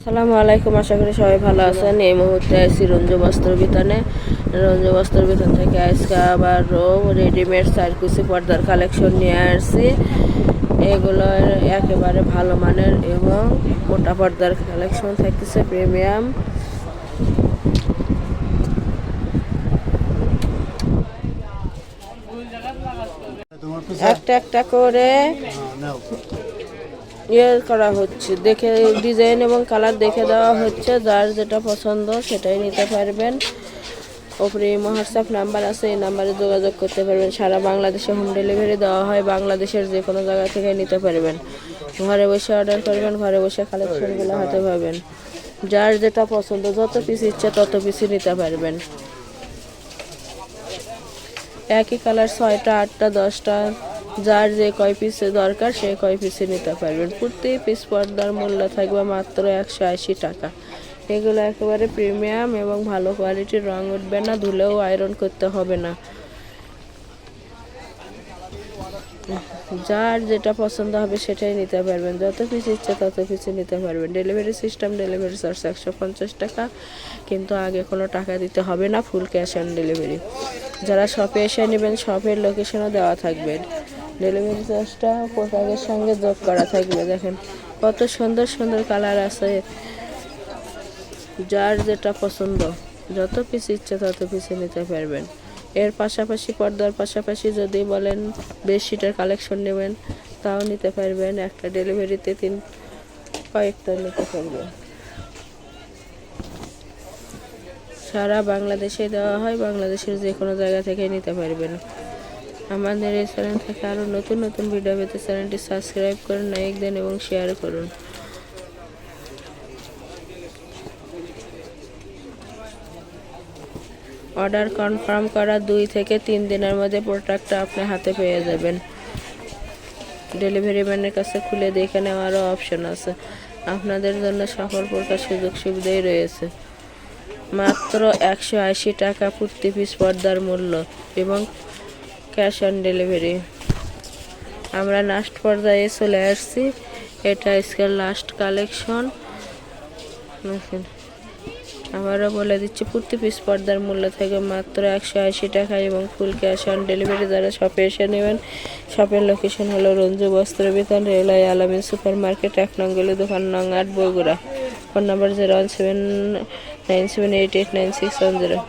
আসসালামু আলাইকুম, আশা করি সবাই ভালো আছেন। এই মুহূর্তে আছি রঞ্জু বস্ত্র বিতানে। রঞ্জু বস্ত্র বিতান থেকে আজকে আবারও রেডিমেড সার্কুসি পর্দার কালেকশন নিয়ে আসছি। এগুলো একেবারে ভালো মানের এবং মোটা পর্দার কালেকশন থাকতেছে, প্রিমিয়াম। একটা একটা করে করা হচ্ছে, দেখে ডিজাইন এবং কালার দেখে দেওয়া হচ্ছে। যার যেটা পছন্দ সেটাই নিতে পারবেন। ওপরে হোয়াটসঅ্যাপ নাম্বার আছে, এই নাম্বারে যোগাযোগ করতে পারবেন। সারা বাংলাদেশে হোম ডেলিভারি দেওয়া হয়, বাংলাদেশের যে কোনো জায়গা থেকে নিতে পারবেন। ঘরে বসে অর্ডার করবেন, ঘরে বসে কালেকশনগুলো হাতে পাবেন। যার যেটা পছন্দ, যত পিস ইচ্ছে তত পিসই নিতে পারবেন। একই কালার 6টা 8টা 10টা, যার যে কয় পিসে দরকার সে কয় পিসে নিতে পারবেন। প্রতি পিস পর্দার মূল্য থাকবে মাত্র 180 টাকা। এগুলো একেবারে প্রিমিয়াম এবং ভালো কোয়ালিটির, রং উঠবে না, ধুলেও আয়রন করতে হবে না। যার যেটা পছন্দ হবে সেটাই নিতে পারবেন। যত পিস ইচ্ছে তত পিসে নিতে পারবেন। ডেলিভারি সিস্টেম, ডেলিভারি চার্জ 150 টাকা, কিন্তু আগে কোনো টাকা দিতে হবে না, ফুল ক্যাশ অন ডেলিভারি। যারা শপে এসে নেবেন, শপের লোকেশনও দেওয়া থাকবে। ডেলিভারি চার্জটা পোশাকের সঙ্গে যোগ করা থাকবে। দেখেন কত সুন্দর সুন্দর কালার আছে। যার যেটা পছন্দ, যত পিস ইচ্ছে তত পিসে নিতে পারবেন। এর পাশাপাশি পর্দার পাশাপাশি যদি বলেন বেডশিটের কালেকশন নেবেন, তাও নিতে পারবেন। একটা ডেলিভারিতে কয়েকটা নিতে পারবেন। সারা বাংলাদেশে দেওয়া হয়, বাংলাদেশের যে কোনো জায়গা থেকে নিতে পারবেন। আমাদের এই চ্যানেল থেকে আরও নতুন নতুন ভিডিও পেতে চ্যানেলটি সাবস্ক্রাইব করুন, লাইক দেন এবং শেয়ার করুন। অর্ডার কনফার্ম করা 2 থেকে 3 দিনের মধ্যে প্রোডাক্টটা আপনি হাতে পেয়ে যাবেন। ডেলিভারি ম্যানের কাছে খুলে দেখে নেওয়ারও অপশন আছে। আপনাদের জন্য সকল প্রকার সুযোগ সুবিধাই রয়েছে। মাত্র 180 টাকা প্রতি পিস পর্দার মূল্য এবং ক্যাশ অন ডেলিভারি। আমরা লাস্ট পর্দায় চলে আসছি। এটা আজকের লাস্ট কালেকশন। আবারও বলে দিচ্ছি, প্রতি পিস পর্দার মূল্য থেকে মাত্র 180 টাকা এবং ফুল ক্যাশ অন ডেলিভারি। যারা শপে এসে নেবেন, শপের লোকেশন হলো রঞ্জু বস্ত্র বিতান, রেলওয়ে আলামিন সুপার মার্কেট, 1 নং গলি, দোকান নং 8, বগুড়া। Phone number 01797889610।